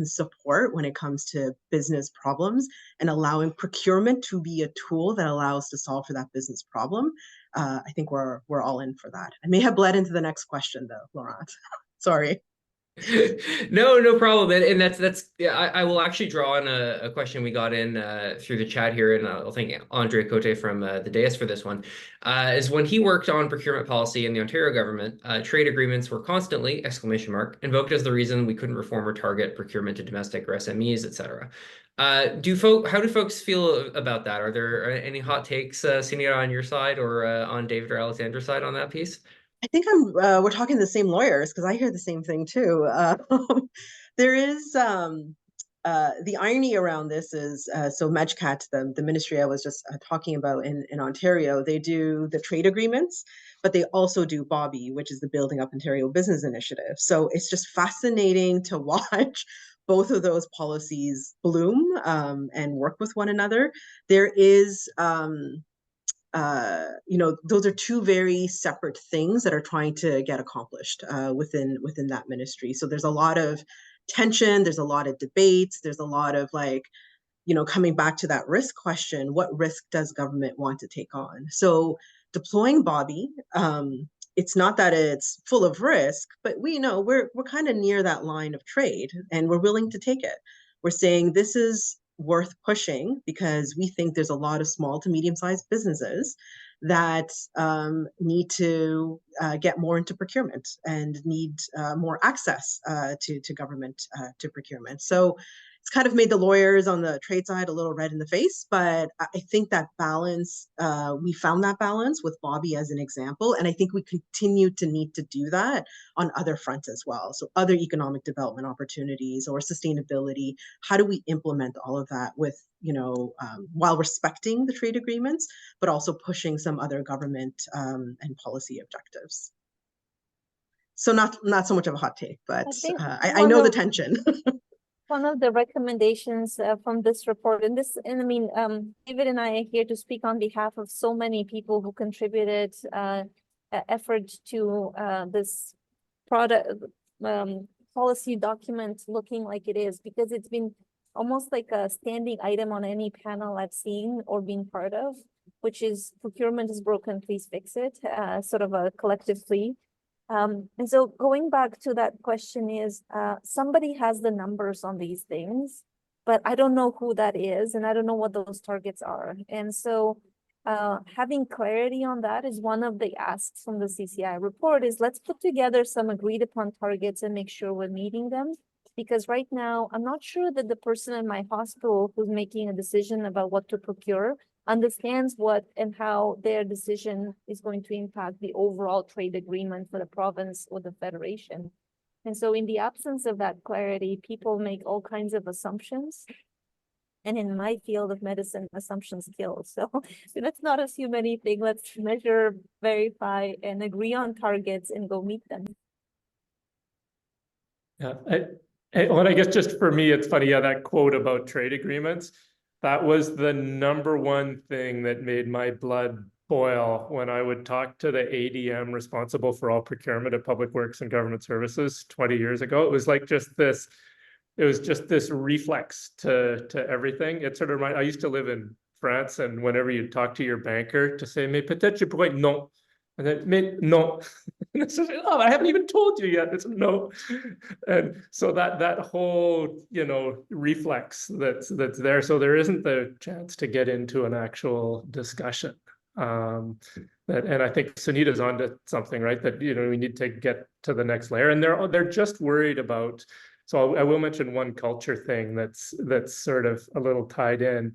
support when it comes to business problems and allowing procurement to be a tool that allows to solve for that business problem, I think we're all in for that. I may have bled into the next question though, Laurent. Sorry. No problem. And that's yeah, I will actually draw on a question we got in through the chat here, and I'll thank Andre Cote from the dais for this one. Is when he worked on procurement policy in the Ontario government, trade agreements were constantly, ! Invoked as the reason we couldn't reform or target procurement to domestic or SMEs, etc. How do folks feel about that? Are there any hot takes, Sunita, on your side or on David or Alexandra's side on that piece? I think we're talking the same lawyers because I hear the same thing too. There is the irony around this is so MEGCAT, the ministry I was just talking about in Ontario, they do the trade agreements, but they also do BOBI, which is the Building Up Ontario Business Initiative. So it's just fascinating to watch both of those policies bloom and work with one another. There is those are two very separate things that are trying to get accomplished within that ministry. So there's a lot of tension, there's a lot of debates, there's a lot of coming back to that risk question, what risk does government want to take on? So deploying BOBI, it's not that it's full of risk, but we know we're kind of near that line of trade and we're willing to take it. We're saying this is worth pushing because we think there's a lot of small to medium-sized businesses that need to get more into procurement and need more access to government to procurement. So it's kind of made the lawyers on the trade side a little red in the face, but I think that balance, we found that balance with BOBI as an example, and I think we continue to need to do that on other fronts as well. So other economic development opportunities or sustainability, how do we implement all of that with, while respecting the trade agreements, but also pushing some other government and policy objectives. So not so much of a hot take, but I know the tension. One of the recommendations from this report, I mean, David and I are here to speak on behalf of so many people who contributed effort to this product policy document looking like it is, because it's been almost like a standing item on any panel I've seen or been part of, which is procurement is broken, please fix it, sort of a collective plea. And so going back to that question is, somebody has the numbers on these things, but I don't know who that is, and I don't know what those targets are. And so having clarity on that is one of the asks from the CCI report is let's put together some agreed upon targets and make sure we're meeting them. Because right now, I'm not sure that the person in my hospital who's making a decision about what to procure understands what and how their decision is going to impact the overall trade agreement for the province or the federation. And so in the absence of that clarity, people make all kinds of assumptions. And in my field of medicine, assumptions kill. So let's not assume anything. Let's measure, verify, and agree on targets and go meet them. Yeah, I guess just for me, it's funny, that quote about trade agreements, that was the number one thing that made my blood boil when I would talk to the ADM responsible for all procurement of public works and government services 20 years ago. It was like just this, it was just this reflex to everything. It sort of I used to live in France, and whenever you talk to your banker to say, mais peut-être je pourrais, non. And then, mais non. And it's just, oh, I haven't even told you yet. It's no. And so that whole, reflex that's there. So there isn't the chance to get into an actual discussion. And I think Sunita's onto something, right? That, we need to get to the next layer. And they're just worried about, so I will mention one culture thing that's sort of a little tied in.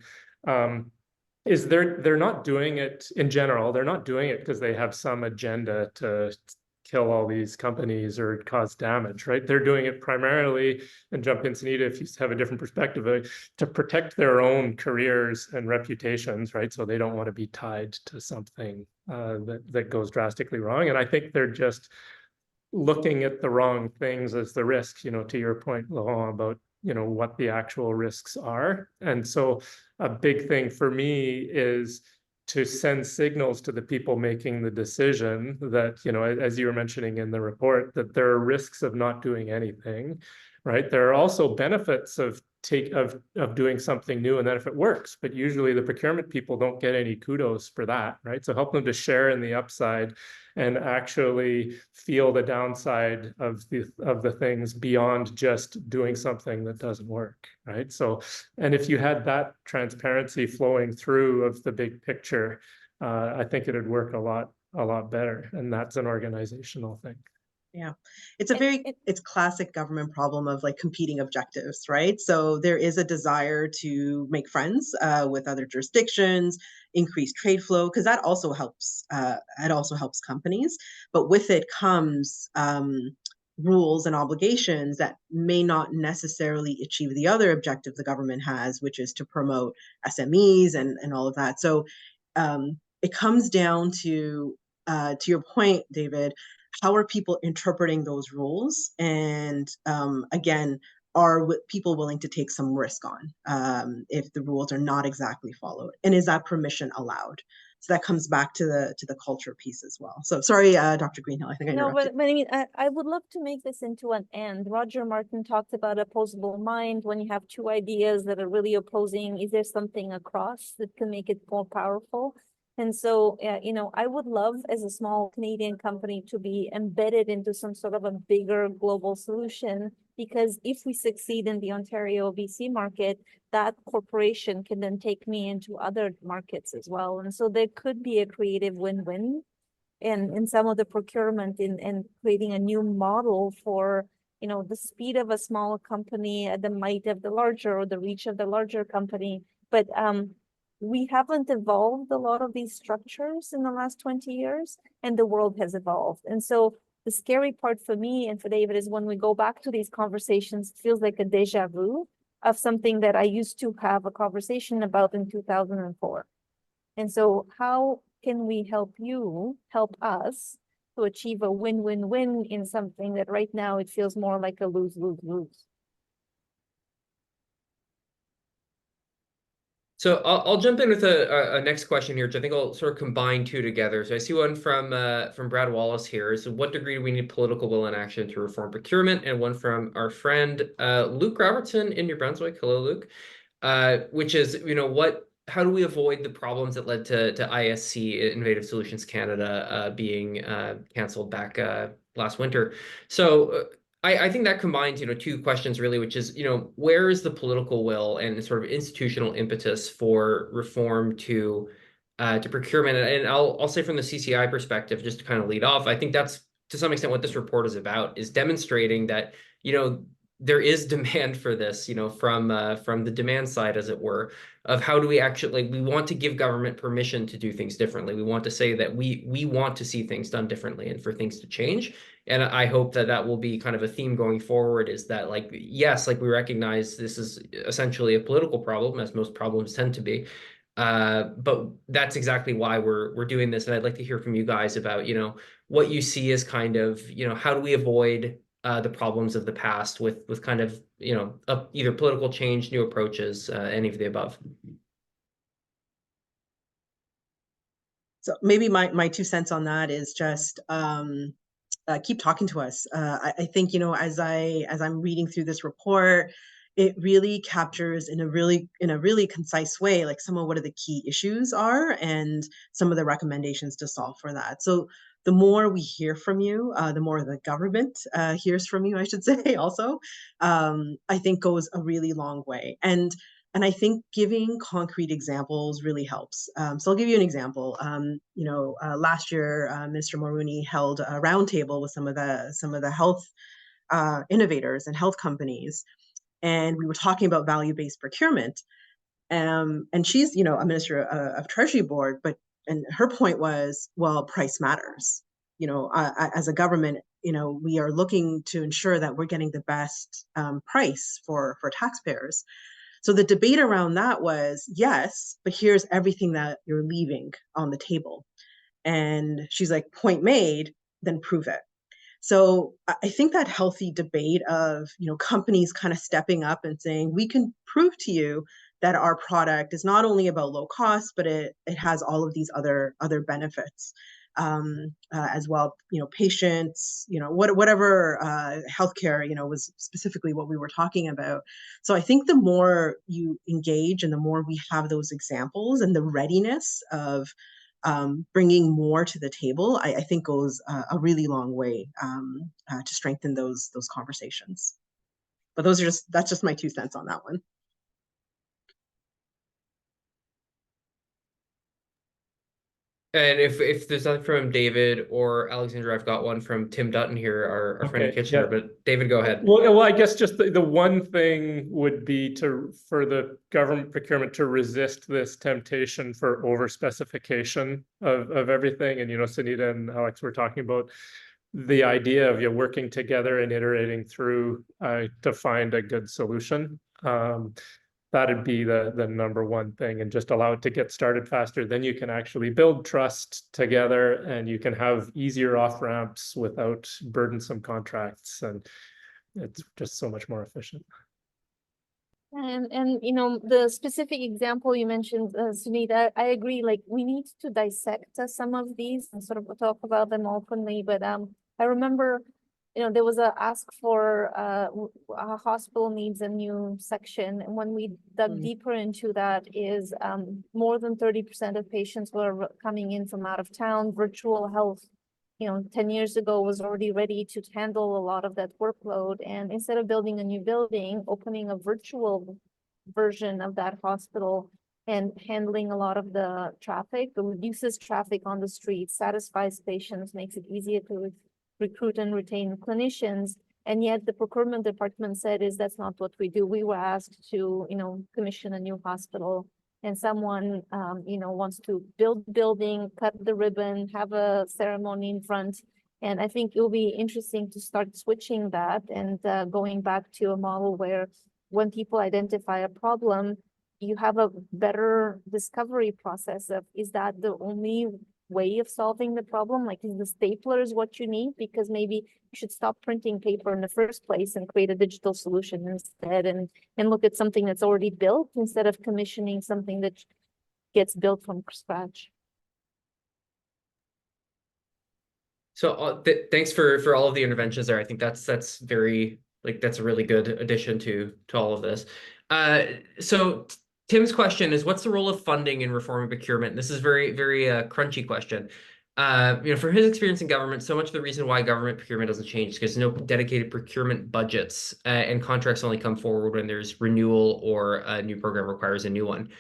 Is they're not doing it in general. They're not doing it because they have some agenda to kill all these companies or cause damage, right? They're doing it primarily, and jump in, Sunita, if you have a different perspective, to protect their own careers and reputations, right? So they don't want to be tied to something that goes drastically wrong. And I think they're just looking at the wrong things as the risks, to your point, Laurent, about, what the actual risks are. And so a big thing for me is to send signals to the people making the decision that, as you were mentioning in the report, that there are risks of not doing anything, right? There are also benefits of doing something new, and then if it works, but usually the procurement people don't get any kudos for that, right? So help them to share in the upside and actually feel the downside of the things beyond just doing something that doesn't work, right? So, and if you had that transparency flowing through of the big picture, I think it'd work a lot better, and that's an organizational thing. Yeah, it's classic government problem of like competing objectives, right? So there is a desire to make friends with other jurisdictions, increase trade flow, because that also helps. It also helps companies, but with it comes rules and obligations that may not necessarily achieve the other objective the government has, which is to promote SMEs and all of that. So it comes down to your point, David. How are people interpreting those rules? And again, are people willing to take some risk on if the rules are not exactly followed? And is that permission allowed? So that comes back to the culture piece as well. So sorry, Dr. Greenhill, I think I interrupted. But I mean, I would love to make this into an end. Roger Martin talked about opposable mind. When you have two ideas that are really opposing, is there something across that can make it more powerful? And so, I would love as a small Canadian company to be embedded into some sort of a bigger global solution, because if we succeed in the Ontario BC market, that corporation can then take me into other markets as well. And so there could be a creative win-win in some of the procurement and creating a new model for, the speed of a small company, the might of the larger, or the reach of the larger company. But we haven't evolved a lot of these structures in the last 20 years, and the world has evolved. And so the scary part for me and for David is when we go back to these conversations, it feels like a deja vu of something that I used to have a conversation about in 2004. And so how can we help us to achieve a win-win-win in something that right now it feels more like a lose-lose-lose? So I'll jump in with a next question here, which I think I'll sort of combine two together. So I see one from Brad Wallace here. So what degree do we need political will and action to reform procurement? And one from our friend Luke Robertson in New Brunswick. Hello, Luke. Which is, how do we avoid the problems that led to ISC, Innovative Solutions Canada, being canceled back last winter? So I think that combines, two questions really, which is, where is the political will and sort of institutional impetus for reform to procurement? And I'll say from the CCI perspective, just to kind of lead off, I think that's to some extent what this report is about, is demonstrating that, there is demand for this, from the demand side, as it were, of how do we actually, we want to give government permission to do things differently. We want to say that we want to see things done differently and for things to change. And I hope that will be kind of a theme going forward, is that yes, we recognize this is essentially a political problem, as most problems tend to be. But that's exactly why we're doing this. And I'd like to hear from you guys about, what you see as kind of, how do we avoid the problems of the past with kind of, either political change, new approaches, any of the above. So maybe my 2 cents on that is just keep talking to us. I think, as I'm reading through this report, it really captures in a really concise way, some of what are the key issues are and some of the recommendations to solve for that. So the more we hear from you, the more the government hears from you, I should say, also, I think goes a really long way. And I think giving concrete examples really helps. So I'll give you an example. Last year, Mr. Mulroney held a roundtable with some of the health innovators and health companies, and we were talking about value-based procurement. And she's, a minister of Treasury Board, and her point was, well, price matters. as a government, we are looking to ensure that we're getting the best price for taxpayers. So the debate around that was, yes, but here's everything that you're leaving on the table. And she's like, point made, then prove it. So I think that healthy debate of, companies kind of stepping up and saying, we can prove to you that our product is not only about low cost, but it has all of these other benefits as well. Patients, whatever healthcare, was specifically what we were talking about. So I think the more you engage and the more we have those examples and the readiness of bringing more to the table, I think goes a really long way to strengthen those conversations. But that's just my 2 cents on that one. And if there's nothing from David or Alexandra, I've got one from Tim Dutton here, our friend in Kitchener. Yeah. But David, go ahead. Well, I guess just the one thing would be for the government procurement to resist this temptation for overspecification of everything. And Sunita and Alex were talking about the idea of working together and iterating through to find a good solution. That'd be the number one thing, and just allow it to get started faster. Then you can actually build trust together, and you can have easier off ramps without burdensome contracts, and it's just so much more efficient. And the specific example you mentioned, Sunita, I agree. Like, we need to dissect some of these and sort of talk about them openly. But I remember, there was a ask for a hospital needs a new section, and when we dug deeper into that, is more than 30% of patients were coming in from out of town. Virtual health, 10 years ago was already ready to handle a lot of that workload. And instead of building a new building, opening a virtual version of that hospital and handling a lot of the traffic, it reduces traffic on the street, satisfies patients, makes it easier to recruit and retain clinicians. And yet the procurement department said that's not what we do. We were asked to, commission a new hospital, and someone, wants to build building, cut the ribbon, have a ceremony in front. And I think it will be interesting to start switching that and going back to a model where when people identify a problem, you have a better discovery process of, is that the only way of solving the problem? Like, is the stapler is what you need? Because maybe you should stop printing paper in the first place and create a digital solution instead, and look at something that's already built instead of commissioning something that gets built from scratch. So thanks for all of the interventions there. I think that's very, that's a really good addition to all of this. So Tim's question is, what's the role of funding in reforming procurement? And this is very, very crunchy question. For his experience in government, so much of the reason why government procurement doesn't change is because no dedicated procurement budgets, and contracts only come forward when there's renewal or a new program requires a new one.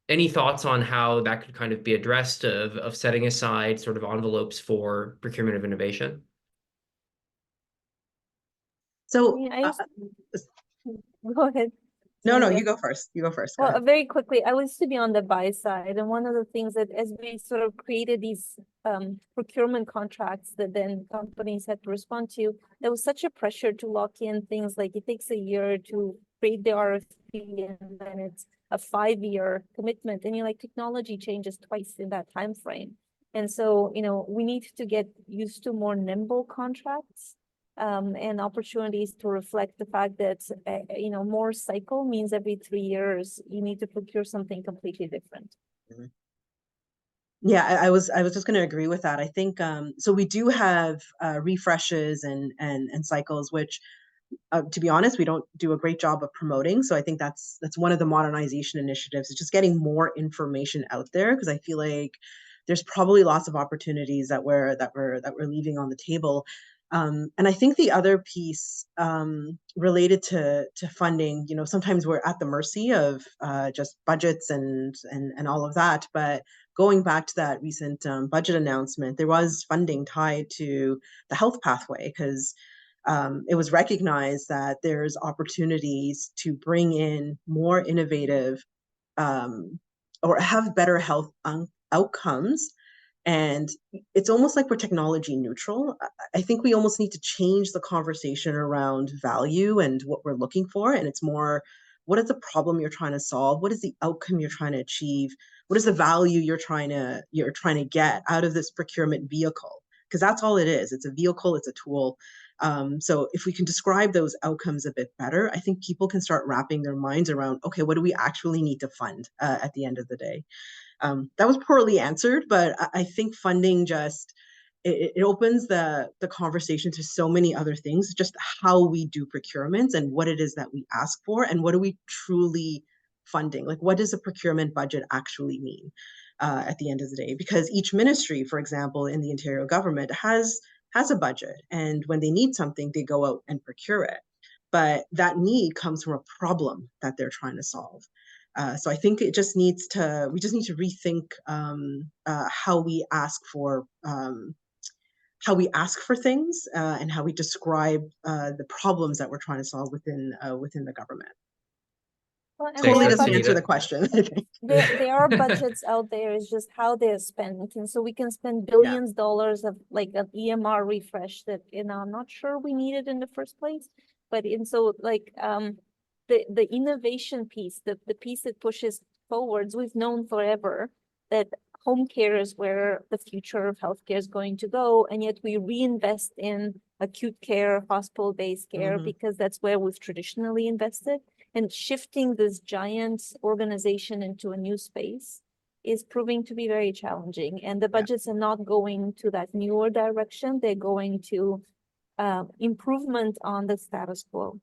Any thoughts on how that could kind of be addressed, of setting aside sort of envelopes for procurement of innovation? So go ahead. No, you go first. You go first. Well, very quickly, I used to be on the buy side, and one of the things that, as we sort of created these procurement contracts that then companies had to respond to, there was such a pressure to lock in things. Like, it takes a year to create the RFP, and then it's a 5-year commitment, and technology changes twice in that time frame. And so, we need to get used to more nimble contracts. And opportunities to reflect the fact that, more cycle means every 3 years you need to procure something completely different. Yeah, I was just going to agree with that. I think so. We do have refreshes and cycles, which, to be honest, we don't do a great job of promoting. So I think that's one of the modernization initiatives, is just getting more information out there, because I feel like there's probably lots of opportunities that we're leaving on the table. And I think the other piece related to funding, sometimes we're at the mercy of just budgets and all of that. But going back to that recent budget announcement, there was funding tied to the health pathway, because it was recognized that there's opportunities to bring in more innovative or have better health outcomes And it's almost like we're technology neutral. I think we almost need to change the conversation around value and what we're looking for. And it's more, what is the problem you're trying to solve? What is the outcome you're trying to achieve? What is the value you're trying to get out of this procurement vehicle? Because that's all it is. It's a vehicle, it's a tool. So if we can describe those outcomes a bit better, I think people can start wrapping their minds around, okay, what do we actually need to fund at the end of the day? That was poorly answered, but I think funding just, it opens the conversation to so many other things, just how we do procurements and what it is that we ask for and what are we truly funding? Like, what does a procurement budget actually mean at the end of the day? Because each ministry, for example, in the Ontario government has a budget, and when they need something, they go out and procure it. But that need comes from a problem that they're trying to solve. So I think we just need to rethink how we ask for things and how we describe the problems that we're trying to solve within the government. Well, and Totally there are doesn't budgets- answer the question. there are budgets out there. It's just how they're spent, and so we can spend billions dollars of like an EMR refresh that I'm not sure we needed in the first place. But the innovation piece, the piece that pushes forwards, we've known forever that home care is where the future of healthcare is going to go, and yet we reinvest in acute care, hospital-based care, because that's where we've traditionally invested. And shifting this giant organization into a new space is proving to be very challenging. And the budgets are not going to that newer direction. They're going to improvement on the status quo.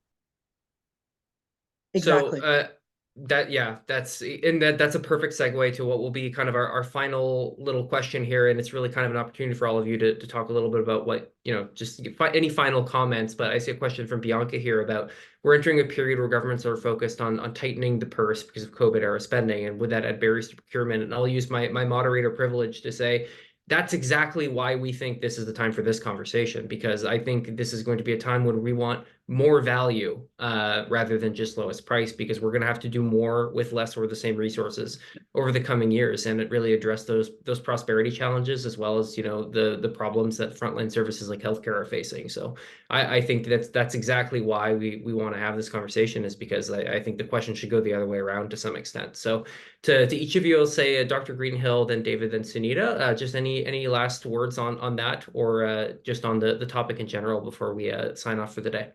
Exactly. So that's a perfect segue to what will be kind of our final little question here, and it's really kind of an opportunity for all of you to talk a little bit about what, just any final comments. But I see a question from Bianca here about, we're entering a period where governments are focused on tightening the purse because of COVID era spending, and would that add barriers to procurement? And I'll use my moderator privilege to say, that's exactly why we think this is the time for this conversation, because I think this is going to be a time when we want more value rather than just lowest price, because we're going to have to do more with less or the same resources over the coming years, and it really address those prosperity challenges, as well as the problems that frontline services like healthcare are facing. So I think that's exactly why we want to have this conversation, is because I think the question should go the other way around to some extent. So to each of you, I'll say Dr. Greenhill, then David, then Sunita. Just any last words on that, or just on the topic in general before we sign off for the day?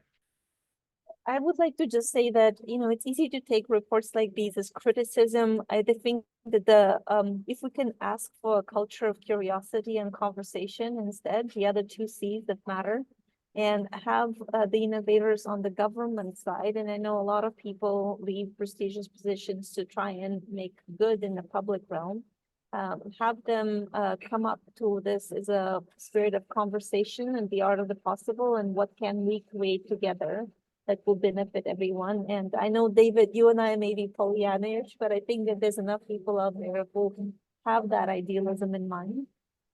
I would like to just say that, it's easy to take reports like these as criticism. I think that if we can ask for a culture of curiosity and conversation instead, the other two C's that matter, and have the innovators on the government side. And I know a lot of people leave prestigious positions to try and make good in the public realm. Have them come up to this as a spirit of conversation and the art of the possible, and what can we create together that will benefit everyone. And I know, David, you and I may be Pollyannish, but I think that there's enough people out there who have that idealism in mind,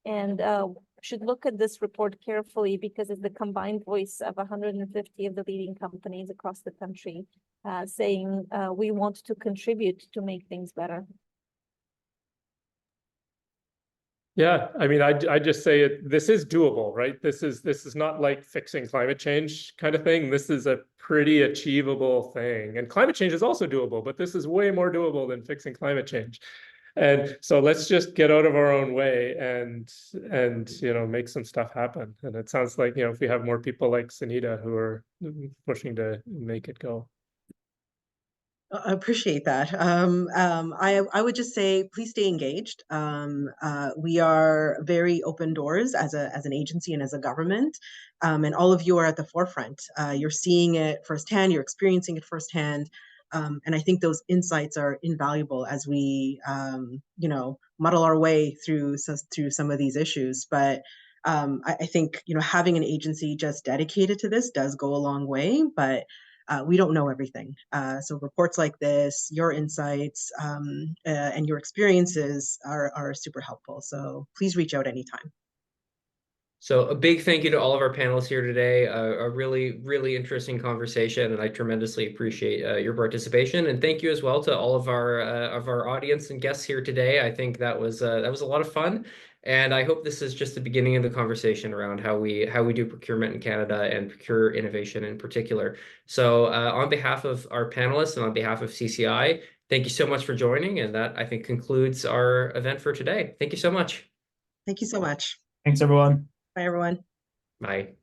and should look at this report carefully, because it's the combined voice of 150 of the leading companies across the country saying we want to contribute to make things better. Yeah, I mean, I just say this is doable, right? This is not like fixing climate change kind of thing. This is a pretty achievable thing. And climate change is also doable, but this is way more doable than fixing climate change. And so let's just get out of our own way and make some stuff happen. And it sounds like, if we have more people like Sunita who are pushing to make it go. I appreciate that. I would just say, please stay engaged. We are very open doors as an agency and as a government, and all of you are at the forefront. You're seeing it firsthand, you're experiencing it firsthand, and I think those insights are invaluable as we, muddle our way through some of these issues. But I think having an agency just dedicated to this does go a long way, but we don't know everything. So reports like this, your insights, and your experiences are super helpful. So please reach out anytime. So a big thank you to all of our panelists here today. A really, really interesting conversation, and I tremendously appreciate your participation. And thank you as well to all of our audience and guests here today. I think that was a lot of fun. And I hope this is just the beginning of the conversation around how we do procurement in Canada and procure innovation in particular. So on behalf of our panelists and on behalf of CCI, thank you so much for joining. And that, I think, concludes our event for today. Thank you so much. Thank you so much. Thanks, everyone. Bye, everyone. Bye.